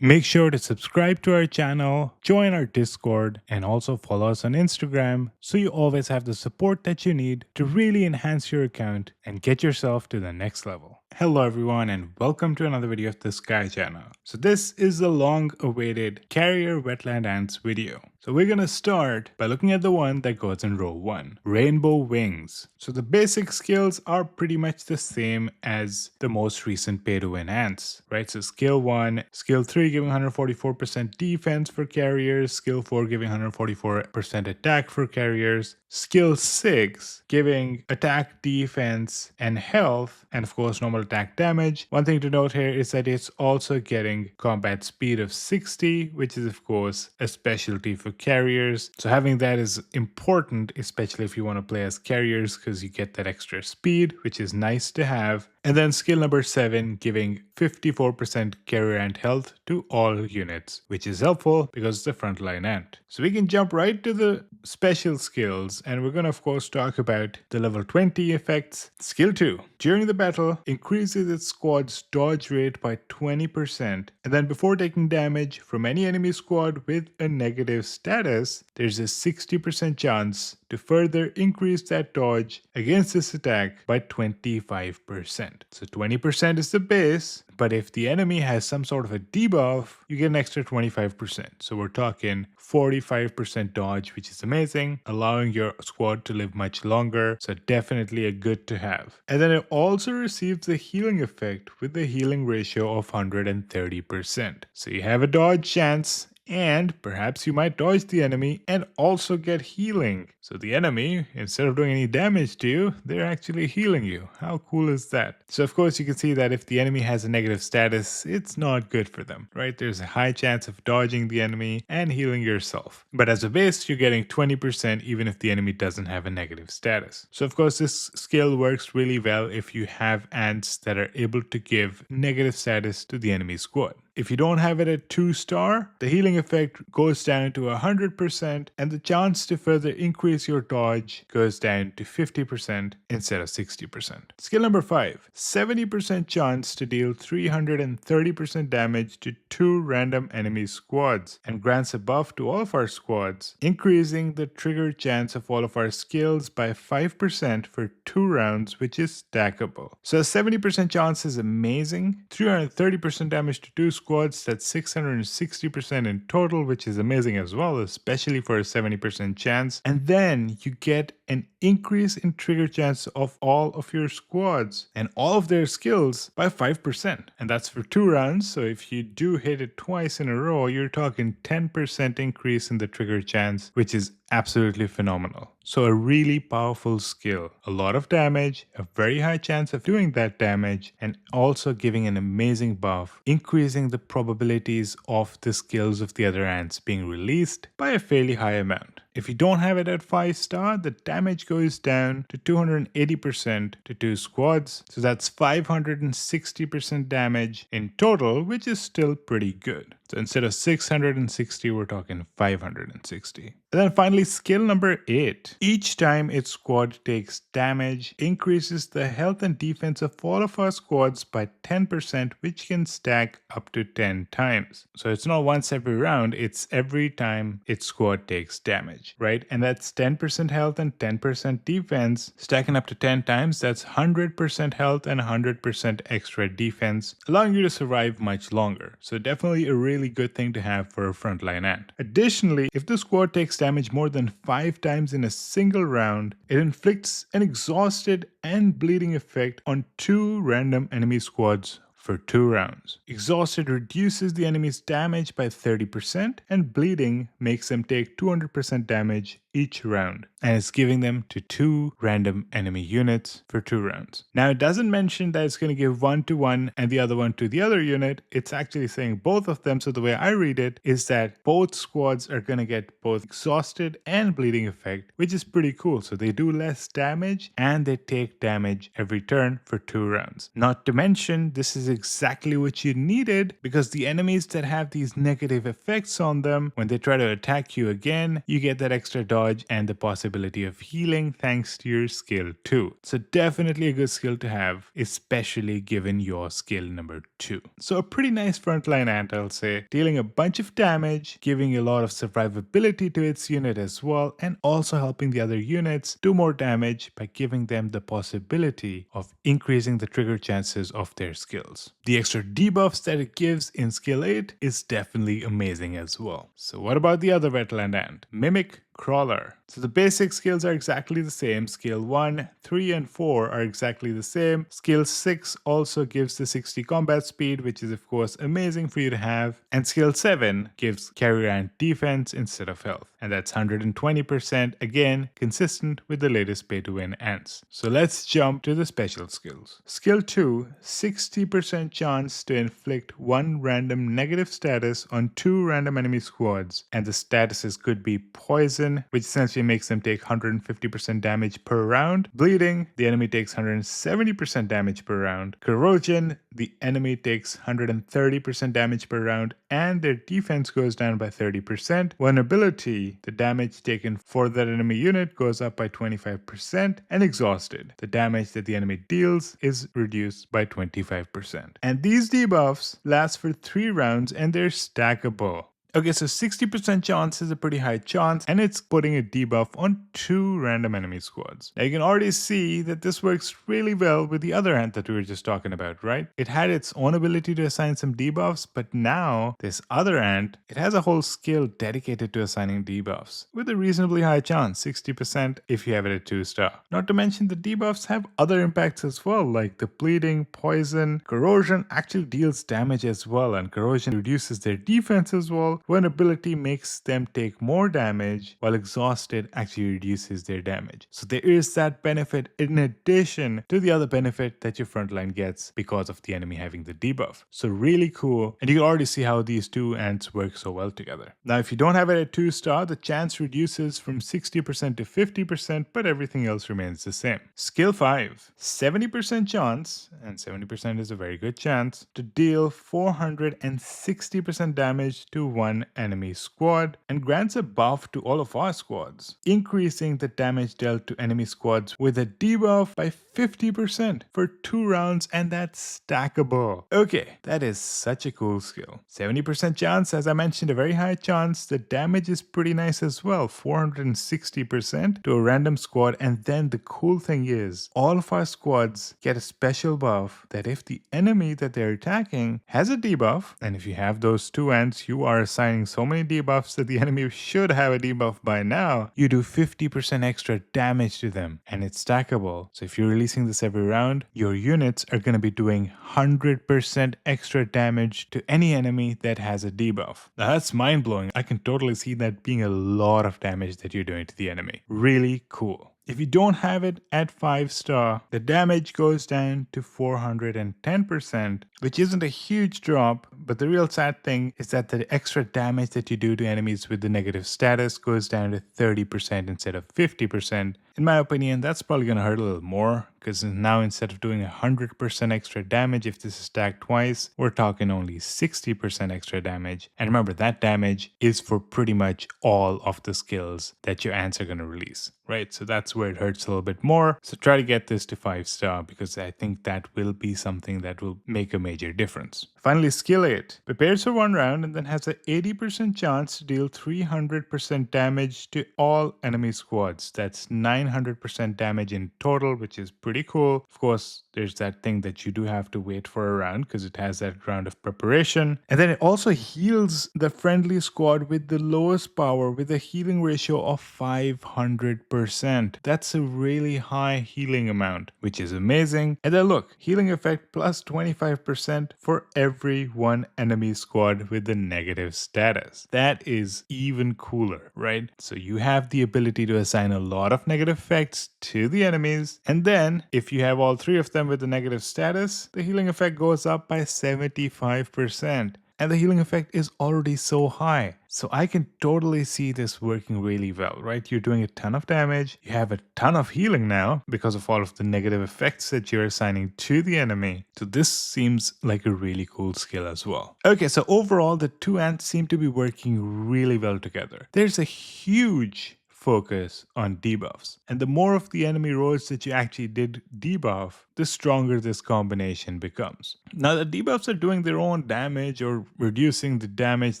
Make sure to subscribe to our channel, join our Discord, and also follow us on Instagram so you always have the support that you need to really enhance your account and get yourself to the next level. Hello everyone and welcome to another video of the Sky channel. So this is the long awaited Carrier Wetland Ants video. So we're gonna start by looking at the one that goes in row 1, Rainbow Wings. So the basic skills are pretty much the same as the most recent pay to win ants, right? So skill 1, skill 3 giving 144% defense for carriers, skill 4 giving 144% attack for carriers, skill 6 giving attack, defense, and health, and of course normal attack damage. One thing to note here is that it's also getting combat speed of 60, which is of course a specialty for carriers. So having that is important, especially if you want to play as carriers, because you get that extra speed, which is nice to have. And then skill number 7 giving 54% carrier ant health to all units, which is helpful because it's a frontline ant. So we can jump right to the special skills, and we're going to of course talk about the level 20 effects. Skill 2. During the battle, increases its squad's dodge rate by 20%, and then before taking damage from any enemy squad with a negative status, there's a 60% chance to further increase that dodge against this attack by 25%. So 20% is the base, but if the enemy has some sort of a debuff, you get an extra 25%. So we're talking 45% dodge, which is amazing, allowing your squad to live much longer. So definitely a good to have. And then it also receives a healing effect with a healing ratio of 130%. So you have a dodge chance, and perhaps you might dodge the enemy and also get healing. So the enemy, instead of doing any damage to you, they're actually healing you. How cool is that? So of course you can see that if the enemy has a negative status, it's not good for them, right? There's a high chance of dodging the enemy and healing yourself. But as a base, you're getting 20% even if the enemy doesn't have a negative status. So of course this skill works really well if you have ants that are able to give negative status to the enemy squad. If you don't have it at 2-star, the healing effect goes down to 100%, and the chance to further increase your dodge goes down to 50% instead of 60%. Skill number 5, 70% chance to deal 330% damage to 2 random enemy squads, and grants a buff to all of our squads, increasing the trigger chance of all of our skills by 5% for 2 rounds, which is stackable. So a 70% chance is amazing, 330% damage to 2 squads, that's 660% in total, which is amazing as well, especially for a 70% chance. And then you get an increase in trigger chance of all of your squads and all of their skills by 5%. And that's for 2 rounds. So if you do hit it twice in a row, you're talking 10% increase in the trigger chance, which is absolutely phenomenal. So a really powerful skill, a lot of damage, a very high chance of doing that damage, and also giving an amazing buff, increasing the probabilities of the skills of the other ants being released by a fairly high amount. If you don't have it at 5-star, the damage goes down to 280% to 2 squads. So that's 560% damage in total, which is still pretty good. So instead of 660, we're talking 560. And then finally, skill number 8. Each time its squad takes damage, increases the health and defense of all of our squads by 10%, which can stack up to 10 times. So it's not once every round, it's every time its squad takes damage, right? And that's 10% health and 10% defense. Stacking up to 10 times, that's 100% health and 100% extra defense, allowing you to survive much longer. So definitely a really good thing to have for a frontline ant. Additionally, if the squad takes damage more than 5 times in a single round, it inflicts an exhausted and bleeding effect on 2 random enemy squads for 2 rounds. Exhausted reduces the enemy's damage by 30%, and bleeding makes them take 200% damage each round, and it's giving them to 2 random enemy units for 2 rounds. Now it doesn't mention that it's going to give one to one and the other one to the other unit. It's actually saying both of them. So the way I read it is that both squads are going to get both exhausted and bleeding effect, which is pretty cool. So they do less damage and they take damage every turn for 2 rounds. Not to mention, this is exactly what you needed, because the enemies that have these negative effects on them, when they try to attack you again, you get that extra dodge dodge and the possibility of healing thanks to your skill 2. So definitely a good skill to have, especially given your skill number 2. So a pretty nice frontline ant, I'll say, dealing a bunch of damage, giving a lot of survivability to its unit as well, and also helping the other units do more damage by giving them the possibility of increasing the trigger chances of their skills. The extra debuffs that it gives in skill 8 is definitely amazing as well. So what about the other wetland ant? Mimic Crawler. So the basic skills are exactly the same. Skill 1, 3 and 4 are exactly the same. Skill 6 also gives the 60 combat speed, which is of course amazing for you to have. And skill 7 gives carrier ant defense instead of health. And that's 120%, again consistent with the latest pay to win ants. So let's jump to the special skills. Skill 2, 60% chance to inflict one random negative status on 2 random enemy squads. And the statuses could be poison, which essentially makes them take 150% damage per round. Bleeding, the enemy takes 170% damage per round. Corrosion, the enemy takes 130% damage per round and their defense goes down by 30%. Vulnerability, the damage taken for that enemy unit goes up by 25%. And exhausted, the damage that the enemy deals is reduced by 25%. And these debuffs last for 3 rounds and they're stackable. Okay, so 60% chance is a pretty high chance, and it's putting a debuff on 2 random enemy squads. Now you can already see that this works really well with the other ant that we were just talking about, right? It had its own ability to assign some debuffs, but now this other ant, it has a whole skill dedicated to assigning debuffs with a reasonably high chance, 60% if you have it at 2-star. Not to mention the debuffs have other impacts as well, like the bleeding, poison, corrosion actually deals damage as well, and corrosion reduces their defense as well. Vulnerability makes them take more damage, while exhausted actually reduces their damage. So there is that benefit in addition to the other benefit that your frontline gets because of the enemy having the debuff. So really cool, and you can already see how these 2 ants work so well together. Now if you don't have it at 2-star, the chance reduces from 60% to 50%, but everything else remains the same. Skill 5, 70% chance, and 70% is a very good chance, to deal 460% damage to one enemy squad and grants a buff to all of our squads, increasing the damage dealt to enemy squads with a debuff by 50% for 2 rounds, and that's stackable. Okay, that is such a cool skill. 70% chance, as I mentioned, a very high chance. The damage is pretty nice as well, 460% to a random squad, and then the cool thing is all of our squads get a special buff that if the enemy that they're attacking has a debuff, and if you have those 2 ants, you are assigning so many debuffs that the enemy should have a debuff by now, you do 50% extra damage to them, and it's stackable. So if you're releasing this every round, your units are going to be doing 100% extra damage to any enemy that has a debuff. Now that's mind-blowing. I can totally see that being a lot of damage that you're doing to the enemy. Really cool. If you don't have it at 5-star, the damage goes down to 410%, which isn't a huge drop, but the real sad thing is that the extra damage that you do to enemies with the negative status goes down to 30% instead of 50%. In my opinion, that's probably going to hurt a little more, because now instead of doing 100% extra damage if this is stacked twice, we're talking only 60% extra damage. And remember, that damage is for pretty much all of the skills that your ants are going to release, right? So that's where it hurts a little bit more. So try to get this to 5-star, because I think that will be something that will make a major difference. Finally, skill 8. Prepares for 1 round and then has an 80% chance to deal 300% damage to all enemy squads. That's 900% damage in total, which is pretty cool. Of course, there's that thing that you do have to wait for a round because it has that round of preparation. And then it also heals the friendly squad with the lowest power with a healing ratio of 500%. That's a really high healing amount, which is amazing. And then look, healing effect plus 25% for every 1 enemy squad with the negative status. That is even cooler, right? So you have the ability to assign a lot of negative effects to the enemies, and then if you have all 3 of them with the negative status, the healing effect goes up by 75%. And the healing effect is already so high. So I can totally see this working really well, right? You're doing a ton of damage. You have a ton of healing now because of all of the negative effects that you're assigning to the enemy. So this seems like a really cool skill as well. Okay, so overall, the 2 ants seem to be working really well together. There's a huge focus on debuffs. And the more of the enemy roles that you actually did debuff, the stronger this combination becomes. Now, the debuffs are doing their own damage or reducing the damage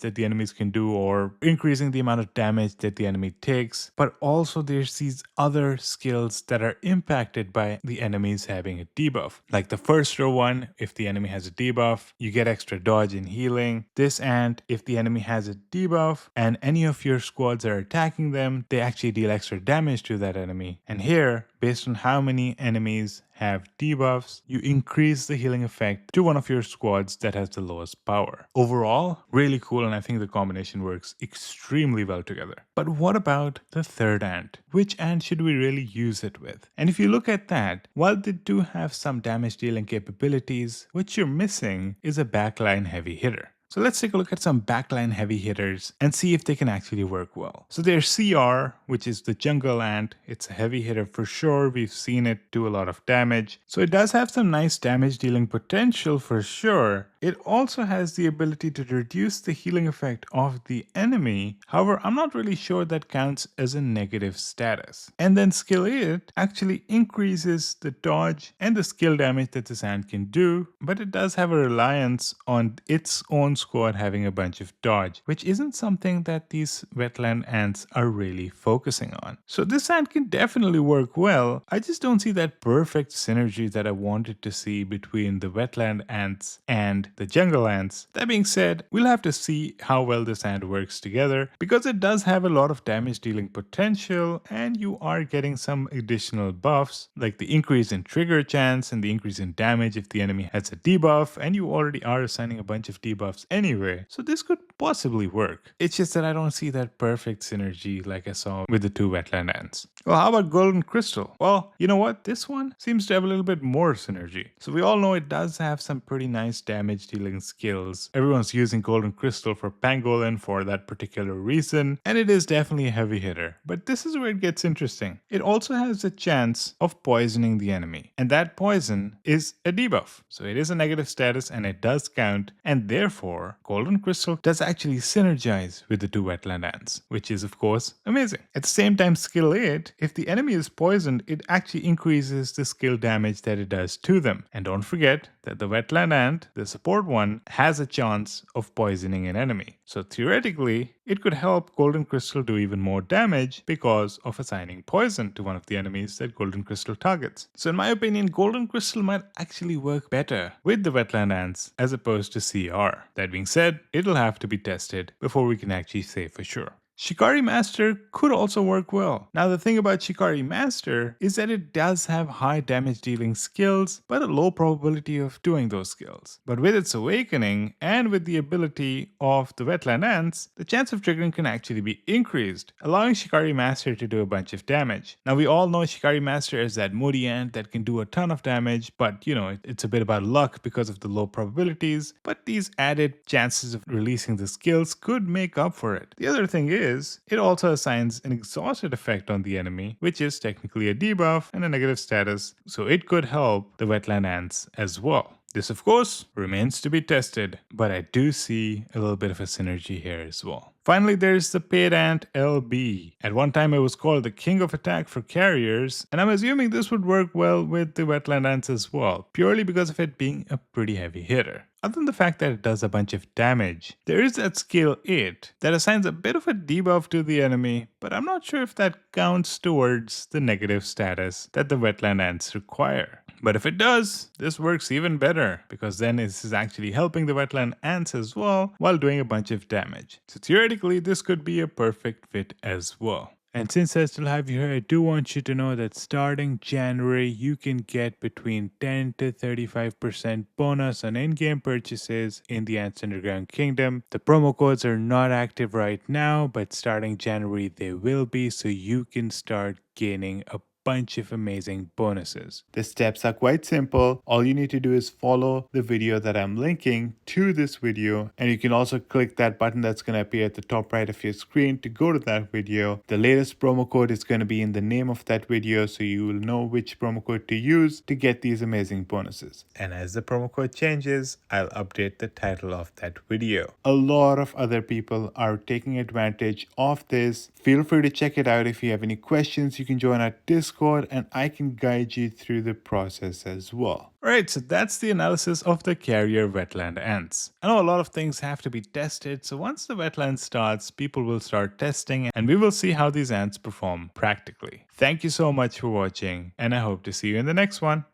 that the enemies can do or increasing the amount of damage that the enemy takes, but also there's these other skills that are impacted by the enemies having a debuff. Like the first row one, if the enemy has a debuff, you get extra dodge and healing. This ant, if the enemy has a debuff and any of your squads are attacking them, they actually deal extra damage to that enemy. And here, based on how many enemies have debuffs, you increase the healing effect to one of your squads that has the lowest power. Overall, really cool, and I think the combination works extremely well together. But what about the third ant? Which ant should we really use it with? And if you look at that, while they do have some damage dealing capabilities, what you're missing is a backline heavy hitter. So let's take a look at some backline heavy hitters and see if they can actually work well. So there's CR, which is the jungle ant. It's a heavy hitter for sure. We've seen it do a lot of damage. So it does have some nice damage dealing potential for sure. It also has the ability to reduce the healing effect of the enemy. However, I'm not really sure that counts as a negative status. And then skill 8 actually increases the dodge and the skill damage that this ant can do, but it does have a reliance on its own squad having a bunch of dodge, which isn't something that these wetland ants are really focusing on. So this ant can definitely work well. I just don't see that perfect synergy that I wanted to see between the wetland ants and the jungle ants. That being said, we'll have to see how well this ant works together because it does have a lot of damage dealing potential and you are getting some additional buffs like the increase in trigger chance and the increase in damage if the enemy has a debuff, and you already are assigning a bunch of debuffs anyway, so this could possibly work. It's just that I don't see that perfect synergy like I saw with the two wetland ants. Well, how about golden crystal? Well, you know what? This one seems to have a little bit more synergy. So we all know it does have some pretty nice damage dealing skills. Everyone's using golden crystal for pangolin for that particular reason, and it is definitely a heavy hitter. But this is where it gets interesting. It also has a chance of poisoning the enemy, and that poison is a debuff. So it is a negative status and it does count, and therefore golden crystal does actually synergize with the two wetland ants, which is of course amazing. At the same time, skill 8, if the enemy is poisoned, it actually increases the skill damage that it does to them. And don't forget that the wetland ant, the support one, has a chance of poisoning an enemy. So theoretically, it could help golden crystal do even more damage because of assigning poison to one of the enemies that golden crystal targets. So in my opinion, golden crystal might actually work better with the wetland ants as opposed to CR. That being said, it'll have to be tested before we can actually say for sure. Shikaree Master could also work well. Now the thing about Shikaree Master is that it does have high damage dealing skills, but a low probability of doing those skills. But with its awakening and with the ability of the wetland ants, the chance of triggering can actually be increased, allowing Shikaree Master to do a bunch of damage. Now we all know Shikaree Master is that moody ant that can do a ton of damage, but it's a bit about luck because of the low probabilities, but these added chances of releasing the skills could make up for it. The other thing is, it also assigns an exhausted effect on the enemy, which is technically a debuff and a negative status, so it could help the wetland ants as well. This of course remains to be tested, but I do see a little bit of a synergy here as well. Finally, there's the paid ant LB. At one time it was called the king of attack for carriers, and I'm assuming this would work well with the wetland ants as well, purely because of it being a pretty heavy hitter. Other than the fact that it does a bunch of damage, there is that skill 8 that assigns a bit of a debuff to the enemy, but I'm not sure if that counts towards the negative status that the wetland ants require. But if it does, this works even better because then this is actually helping the wetland ants as well while doing a bunch of damage. So theoretically, this could be a perfect fit as well. And since I still have you here, I do want you to know that starting January, you can get between 10 to 35% bonus on in-game purchases in the Ants Underground Kingdom. The promo codes are not active right now, but starting January they will be, so you can start gaining a bunch of amazing bonuses. The steps are quite simple. All you need to do is follow the video that I'm linking to this video, and you can also click that button that's going to appear at the top right of your screen to go to that video. The latest promo code is going to be in the name of that video, so you will know which promo code to use to get these amazing bonuses. And as the promo code changes, I'll update the title of that video. A lot of other people are taking advantage of this. Feel free to check it out. If you have any questions, you can join our Discord and I can guide you through the process as well. Alright, so that's the analysis of the Carrier Wetland Ants. I know a lot of things have to be tested, so once the wetland starts, people will start testing and we will see how these ants perform practically. Thank you so much for watching, and I hope to see you in the next one.